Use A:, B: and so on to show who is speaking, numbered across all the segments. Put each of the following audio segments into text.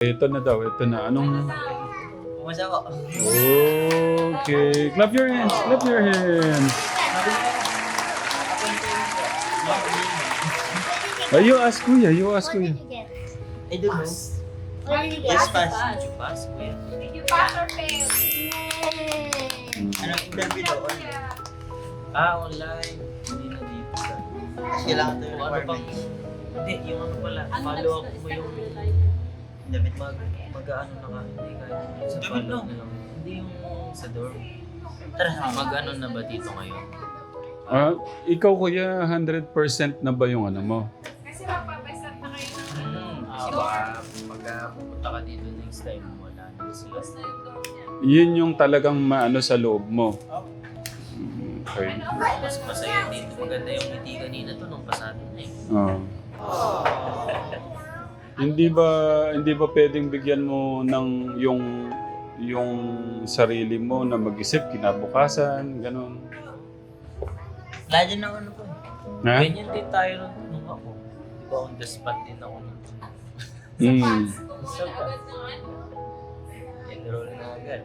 A: Ito na daw, ito na. Anong...
B: Pumasa ko.
A: Okay. Clap your hands, clap your hands. You ask kuya, you ask kuya.
B: I don't know. Yes, pass. Did you pass, kuya?
C: Did you pass or fail?
B: Anong interview daw?
D: Online. Hindi na dito sa...
B: Kailangan ito yung
D: Kung ano pang...
B: requirements.
D: Hindi, yung ano pala. Follow up mo yung...
B: Damit.
D: Mag-ano na ka. Hindi ka. Sa
B: Damit
D: follow
B: no?
D: na lang. Hindi yung sa dorm.
B: Tara,
D: Mag-ano na ba dito ngayon?
A: Ikaw kuya, 100% na ba yung ano mo?
C: Kasi magpapasat na kayo ng
D: Baka pagka pupunta ka dito next time, wala na sila.
C: basta yung dorm niya.
A: Yun yung talagang maano sa loob mo. Okay.
D: Mas masaya dito. Maganda yung ngiti kanina to nung pasado na eh.
A: Oh. Hindi ba pwedeng bigyan mo ng yung sarili mo na mag-isip kinabukasan, ganun.
B: wala din ako ano po.
A: Ha?
D: Ganyan din tayo nung ako. Di ba on the spot din ako nung
A: Mm.
D: so, enroll na agad.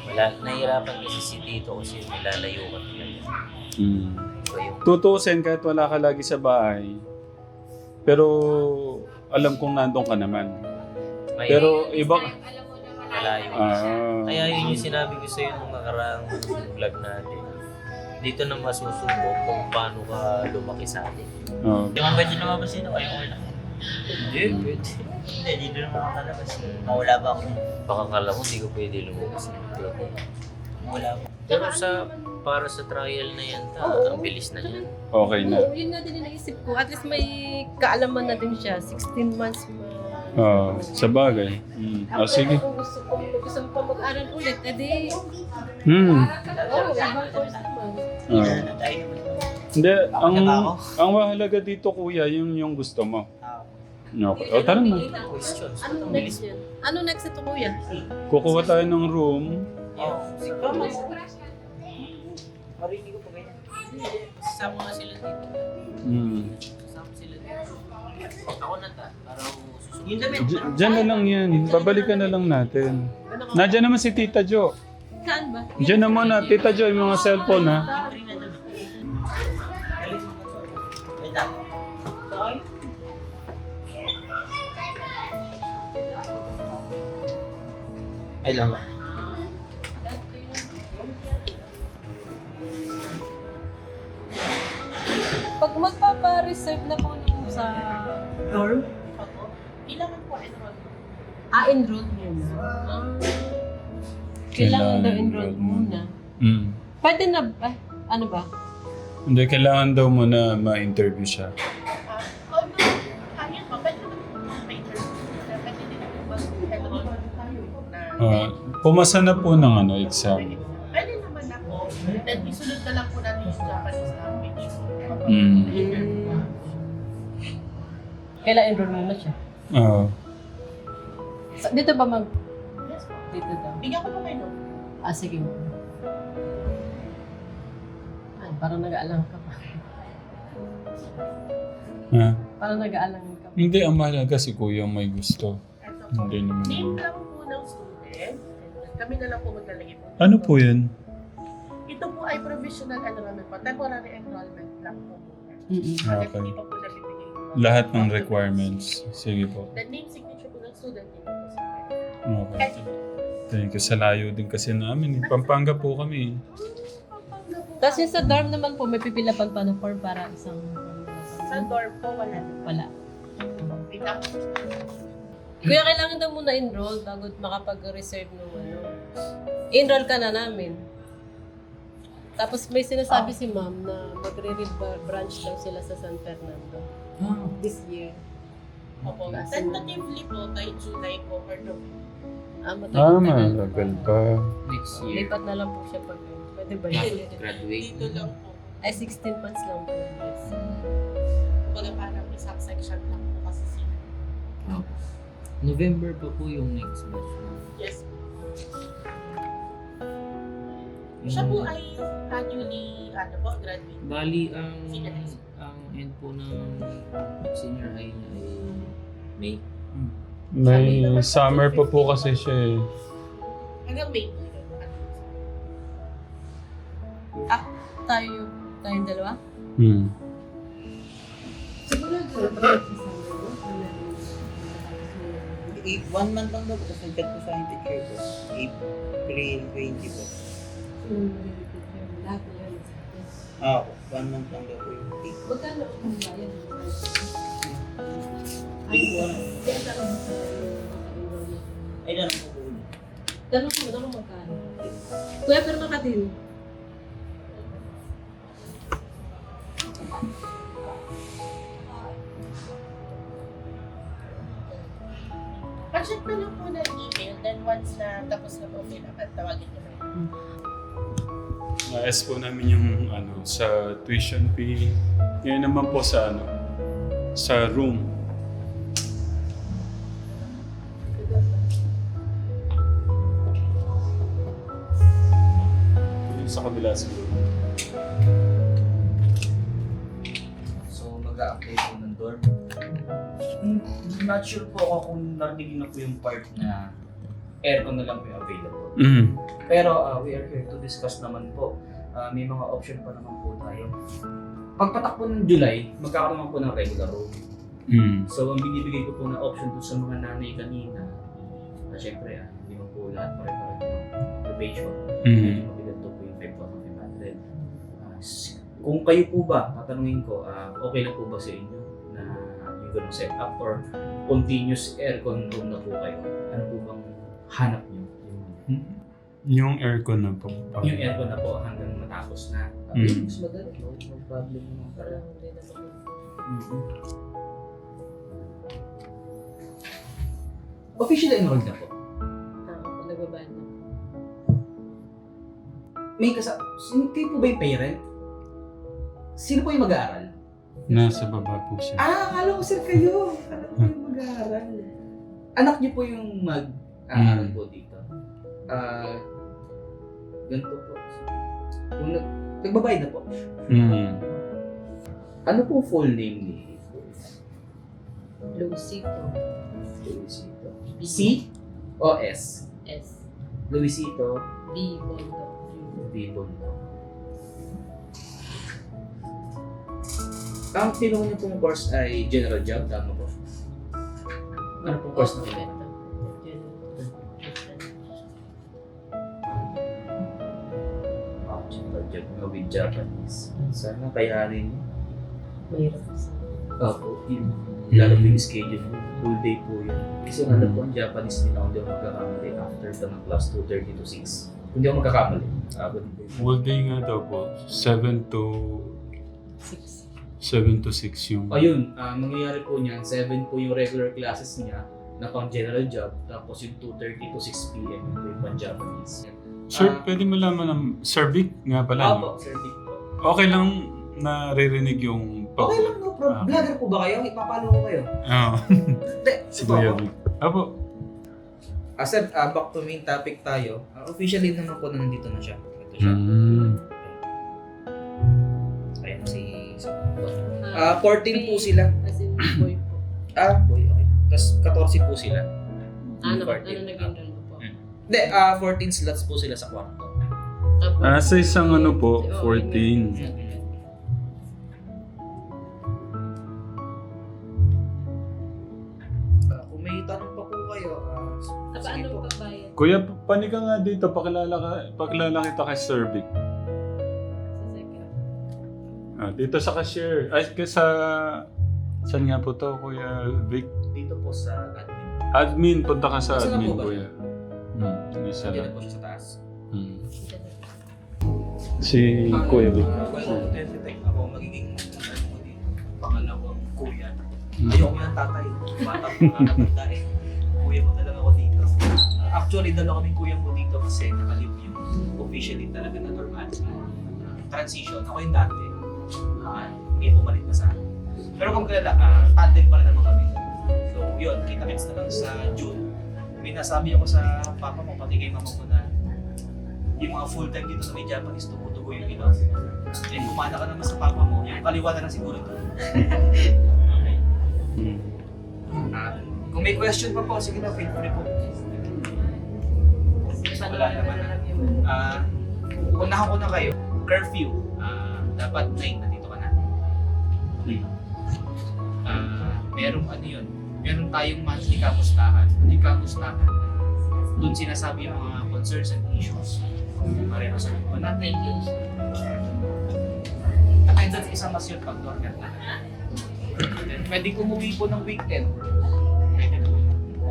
D: Wala, nahihirapan kasi si Tito kasi nilalayo ka talaga.
A: Mm.
D: Iba yung
A: Tutusin kahit wala ka lagi sa bahay. Pero alam kong nandun ka naman.
D: may
A: Pero iba...
C: Alam mo na
D: malayo. Kaya yun yung sinabi ko sa'yo nung nakaraang vlog natin. Dito na masusubok kung paano ka lumaki sa atin.
A: Oh.
B: Di ba pwede lumabas yun? Okay, okay lang.
D: Hindi, pwede.
B: Hindi, dito naman ako kalabas. Mawala ba ako?
D: Baka kala mo, di ko pwede lumabas. Pwede.
B: Mawala ako.
D: Pero para sa trial na yan, ang bilis na yan.
A: Okay na.
E: Oo, yun na din yung naisip ko. At least may kaalaman na din siya. 16 months
A: Sa bagay. Sige.
E: Kung gusto mo pa mag-aral ulit, edi,
A: Hmm.
E: ibang course naman.
B: Tayo.
A: Hindi, ang mahalaga dito kuya, yung gusto mo. Okay. O tara na.
D: Questions.
E: Ano next yan? Ano next ito, kuya?
A: Kukuha tayo ng room.
D: Oh, siguro.
B: Marinig ko pa ganyan.
D: Sasama nga sila dito. Sasama sila dito. Ako na para susunod.
B: Yung damit.
A: Diyan na lang yan. Babalikan na lang natin. Nandiyan naman si Tita Jo.
E: Saan ba?
A: Diyan na muna. Tita Jo, yung mga cellphone ha.
B: Wait lang. Ay lang ba?
E: Pag magpapa-reserve na po nung sa dorm,
C: Kailangan po enroll.
E: enroll muna. Kailangan daw enroll muna. Pwede na ba? Ano ba?
A: Hindi, kailangan daw muna ma-interview siya.
C: Although, ayun po, pwede naman po ma-interview. Pwede din po mag-enroll na
A: Pumasa na po ng exam.
C: pwede naman na po. Then, isunod na lang po natin yung Japanese language.
E: Kailangan enroll muna siya. Dito ba mag...
C: Yes po.
E: Dito daw.
C: Bigyan ko po kayo.
E: Sige. Ay, parang nag-aalang ka pa. Parang nag-aalang ka pa.
A: Hindi, ang mahalaga si kuya may gusto.
C: Ito po.
A: Hindi naman.
C: Name lang po ng student. Kami na lang po maglalagay po.
A: Ano po yan?
C: Ito po ay provisional enrollment po. Temporary enrollment lang po.
A: Okay.
C: Hindi pa po nabibigay.
A: Lahat ng requirements. Sige po.
C: The name, signature po ng student. Name po sa
A: Okay.
C: Kasi,
A: Thank you. Sa layo din kasi namin. Pampanga po kami.
E: Tapos yung sa dorm naman po, may pipilapan pa na form para isang
C: sa dorm po, wala na.
E: wala.
C: Wait lang.
E: Kuya, kailangan daw muna enroll bago makapag-reserve ng enroll ka na namin. Tapos may sinasabi si ma'am na magre-branch daw sila sa San Fernando this year.
C: Opo. Tentatively po, tayo July po or November.
E: Matagal na lang.
A: Matagal pa.
D: Next year.
E: Lipat na lang po siya pag pwede ba yun?
D: Graduate.
C: Dito lang po.
E: Ay, 16 months lang po. Yes.
C: Kumbaga parang isang section lang po kasi sila.
D: November pa po yung next batch.
C: Yes. Siya po ay annually, graduate.
D: Bali, ang
C: Senior high school.
D: end po ng senior high niya ay May.
A: May summer pa po kasi siya eh.
C: Hanggang May po yun.
E: Tayong dalawa? Siguro
B: One month lang daw po. Tapos nag-chat ko sa aking teacher ko. April 20 po.
E: lahat na yun.
B: Ah, 1 month lang daw po yung take.
E: Magkano ang bayad?
B: Ay, wala. Ay, lang po po.
E: Tanong ko, magkano? Kuya, pero makatin.
C: Pa-check na lang po ng email, then once na tapos na po tawagin nyo na.
A: Na-S po namin yung ano, sa tuition fee. Ngayon naman po sa ano, sa room. Yung sa kabila siguro.
F: So, mag-a-apply po ng dorm. Not sure po ako kung narinig na po yung part na aircon na lang po yung available. Pero we are here to discuss naman po. May mga option pa naman po tayo. Pagpatak po ng July, magkakaroon naman po ng regular room. So, ang binibigay ko po na option doon sa mga nanay kanina, syempre, hindi mo po lahat pare-pare ng probation. Medyo mabigat to po yung 5,500. Kung kayo po ba, tatanungin ko, okay lang po ba sa inyo na yung ganung setup or continuous aircon room na po kayo? Ano po bang hanap nyo?
A: Yung aircon na po.
F: Yung aircon na po hanggang matapos na. Mas madali, no problem naman pala. Officially enrolled na po.
E: Nagbabaan na.
F: May kayo po ba yung parent? Sino po yung mag-aaral?
A: Nasa baba po siya.
F: Akala ko sir kayo. Akala ko yung mag-aaral. Anak niyo po yung mag-aaral po dito. Ganito po. Kung nagbabayad na po. Ano po full name ni
E: Luisito.
F: Luisito? C o S?
E: S.
F: Luisito
E: B. Bondo.
F: Bondo. Ang tinong niyo pong course ay general job, tama po? Ano pong course na po? General job na with Japanese. Sana kayanin niyo.
E: Mayroon.
F: Opo, lalo po yung schedule mo. Full day po yun. Kasi ang alam ko ang Japanese din ako hindi ako magkakamali after ito ng class 2:30 to 6. Kung hindi ako magkakamali.
A: Full day nga daw po. 7 to 6 yung...
F: Ayun, mangyayari po niyan, 7 po yung regular classes niya na pang general job, tapos yung 2:30 to 6 p.m. yung pang Japanese.
A: Sir, pwede mo laman ng... Sir Vic nga pala.
F: Opo, Sir Dick po.
A: Okay lang naririnig yung...
F: Okay lang, no problem. Vlogger po ba kayo? Ipapalo ko kayo.
A: Oo.
F: Hindi,
A: Si Kuya Vic. Apo.
F: Sir, back to main topic tayo. Officially naman po na nandito na siya. Ito siya. Ayan si... 14 po sila.
E: As in, boy po.
F: Boy, okay. Tapos 14 po sila.
E: Ano
F: 14.
E: nag-enroll mo po?
F: Hindi, 14 slots po sila sa kwarto.
E: Tapos,
A: Sa isang ano po, 14.
F: Kung may tanong pa po kayo, sige
E: paano
F: po.
E: pa bayad?
A: Kuya, pani ka nga dito. Pakilala kita kay Sir Vic.
E: Sa second.
A: Dito sa cashier. Ay, sa... Saan nga po to, Kuya Vic?
F: Dito po sa admin.
A: Admin, punta ka sa
F: Saan na
A: admin,
F: po ba
A: Kuya. Isa
F: Diyan
A: lang.
F: na po siya sa taas.
A: Si Kuya Vic.
F: Well, detect ako magiging pangalawang kuya. Ayoko yung tatay. Bata ko nakakapagda eh. Kuya mo talaga ako dito. Actually, dalawa kaming kuya mo dito kasi nakalip yung officially talaga na normal. Transition. Ako yung dati. May pumalit na sa akin. Pero kung kilala, tandem pa rin naman kami. So yun, kita-kits na lang sa June. May nasabi ako sa papa mo, pati kay mama ko na yung mga full-time dito sa may Japanese, tumutubo yung iba. Eh, pumana ka naman sa papa mo, yung kaliwa na lang siguro ito. Okay. Kung may question pa po, sige na, feel free po.
E: Paano
F: Wala
E: ba
F: naman na.
E: namin yun?
F: Unahan ko na kayo. Curfew. Dapat 9 nandito ka na. Merong ano yun. Meron tayong monthly kamustahan. Yung kamustahan. Doon sinasabi yung mga concerns and issues. Pareho sa mga natin. Attendance isang mas yun pag dormant na. Then, pwedeng umuwi po ng weekend. Pwede po.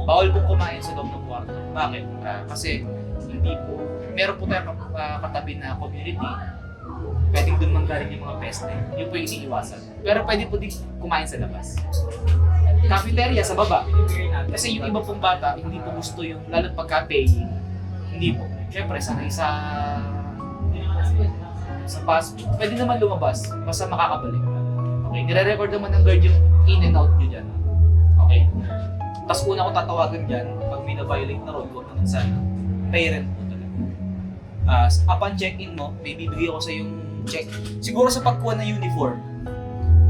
F: Bawal po kumain sa loob ng kwarto. Bakit? Kasi hindi po. Meron po tayong katabi na community. Pwedeng doon manggaling yung mga peste. Yun po yung iniiwasan. Pero pwede po din kumain sa labas. Cafeteria sa baba. Kasi yung iba pong bata, hindi po gusto yung, lalo pagka-paying. Hindi po. Siyempre, sanay sa fast food. Pwede naman lumabas, basta makakabalik. Okay, nire-record naman ng guard yung in and out nyo dyan. Okay? Tapos una ko tatawagan dyan, pag may na-violate na road, huwag naman sana. Parent po talaga. Upon check-in mo, may bibigay ako sa yung check. Siguro sa pagkuha ng uniform.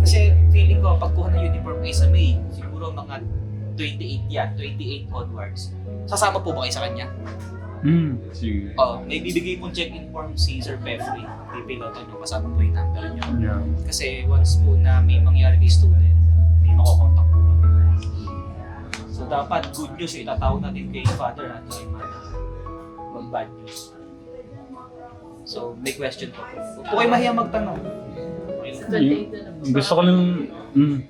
F: Kasi feeling ko, pagkuha ng uniform ay sa May, siguro mga 28 yan, 28 onwards. Sasama po ba kayo sa kanya?
A: Sige.
F: May bibigay pong check-in form si Sir Pefri. Pipiloto nyo, kasama po yung number nyo.
A: Yeah.
F: Kasi once po na may mangyari kay student, may makokontak po kami. So dapat good news eh, itatawag natin kay Father at kay Mother. Huwag bad news. So may question po. Huwag po kayo mahiya magtanong.
A: Gusto ko lang...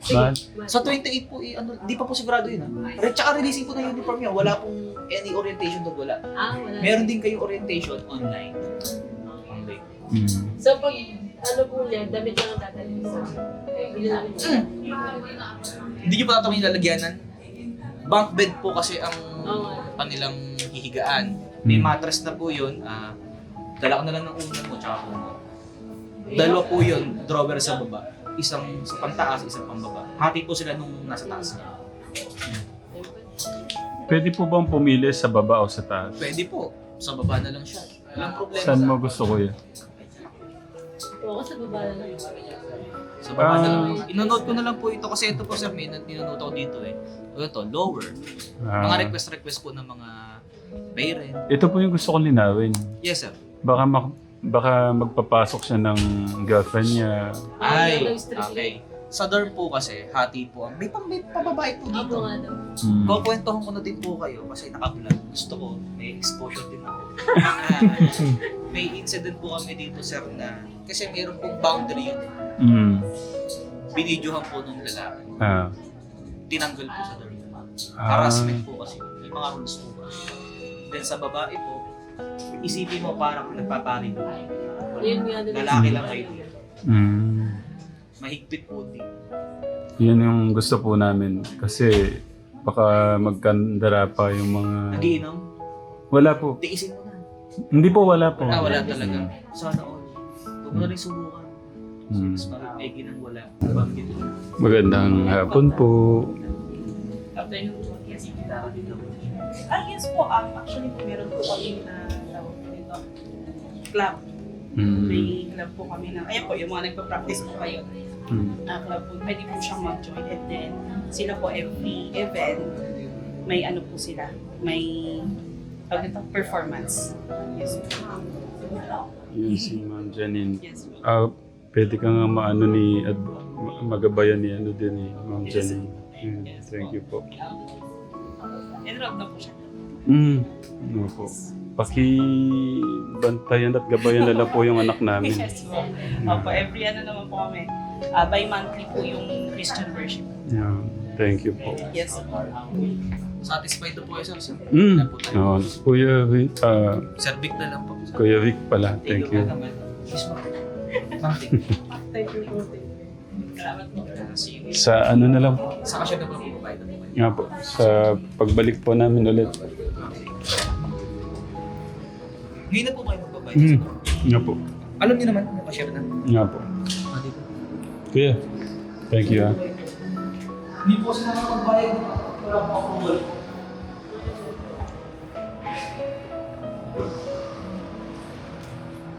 A: Mahal.
F: Sa 28 po, hindi pa po sigurado yun ha. Tsaka releasing po ng uniform yun, wala pong any orientation doon, wala.
E: Wala.
F: Meron din kayong orientation online. Okay.
E: So pag ano po niya, damit lang ang dadalhin sa bili namin siya.
F: Hindi nyo pa natin yung lalagyanan. Bunk bed po kasi ang
E: Oo.
F: kanilang hihigaan. May mattress na po yun. Dala ka na lang ng unan mo tsaka unan. Dalawa po yun, drawer sa baba. Isang sa pantaas, isang pambaba. Hati po sila nung nasa taas.
A: Pwede po bang pumili sa baba o sa taas?
F: Pwede po. Sa baba na lang siya. Walang problema.
A: Saan mo gusto ko yan?
E: Oo, sa baba na lang.
F: Sa baba na lang. Inonote ko na lang po ito kasi ito po sir, may ninonote ako dito eh. Ito, lower. Mga request po ng mga parent.
A: Ito po yung gusto kong linawin.
F: Yes sir.
A: Baka magpapasok siya ng girlfriend niya.
F: Ay, okay. Sa dorm po kasi, hati po. May pababae po dito.
E: Ako nga daw.
F: Kukwentuhan ko na din po kayo kasi naka-vlog. Gusto ko, may exposure din ako. May incident po kami dito sir na, kasi mayroon pong boundary yun. Binidyohan po nung lalaki. Tinanggal po sa dorm. Harassment po kasi. May mga rules po ba. Then sa babae po, isipin mo parang nagpapari po.
E: Yun nga din.
F: Lalaki lang kayo dito. Mahigpit po din.
A: Yan yung gusto po namin. Kasi baka magkandara pa yung mga...
F: Nagiinom?
A: Wala po.
F: Tiisin mo na.
A: Hindi po, wala po.
F: Wala talaga. Sana all. Huwag mo na rin subukan. Mas marami ginang wala. Banggit mo.
A: Magandang hapon po.
C: Yes po, actually po meron po kami na tawag po dito, club. May club po kami na, ayan po, yung mga nagpa-practice po kayo. Club po, pwede po siyang mag-join and then sila po every event, may ano po sila, may performance. Yes po.
A: Yun si Ma'am Janine.
C: Yes po.
A: Pwede ka nga maano ni... magabayan ni ano din ni Ma'am
C: Yes.
A: Janine. Thank you po.
C: Enrolled na po siya.
A: Ano po. Pakibantayan at gabayan na lang po yung anak namin.
C: Yes po. Opo, every ano naman po kami. Bi-monthly po yung Christian worship.
A: Yeah. Thank you po.
C: Yes po.
F: Satisfied na po kayo sir.
A: Kuya Vic,
F: Sir Vic na lang po.
A: Kuya Vic pala. Thank you.
E: Thank you po.
C: Salamat po.
A: Sa ano na lang.
F: Saka siya naman po ba?
A: Nga po. Sa pagbalik po namin ulit.
F: Ngayon na po kayo magbabayad.
A: Nga po.
F: Alam niyo naman, nakashare na.
A: Nga po.
F: Dito.
A: Kuya, thank you ah.
F: Hindi po sila magbabayad. Wala po approval.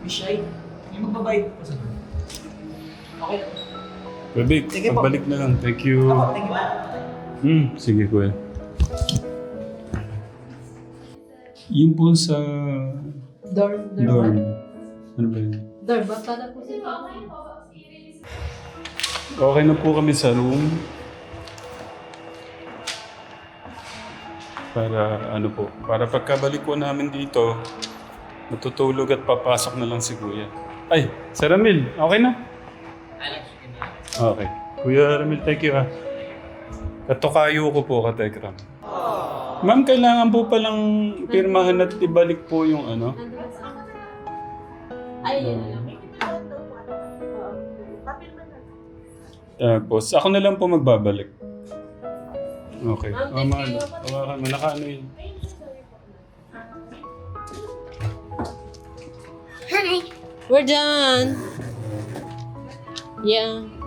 F: Bishay, may magbabayad po sa okay.
A: Kuya Vic,
F: Sige po.
A: pagbalik na lang. Thank you.
F: Thank you.
A: Sige kuya. Yung po sa
E: Dorm.
A: dorm. Ano ba yun?
E: Dorm, bata na po sila.
A: Okay na po kami sa room. Para ano po, para pagkabalik po namin dito, matutulog at papasok na lang si Kuya. Ay, Sir Ramil, okay na? Okay. Kuya Ramil, thank you Katukayo ko po, Katekram. Ma'am, kailangan po palang pirmahan at ibalik po yung ano.
E: Ay, yun lang.
A: Tapos, ako na lang po magbabalik. Okay.
E: Ma'am, thank
A: Ma'am,
E: you.
A: hawakan mo. Nakaano yun?
E: We're done. Yeah.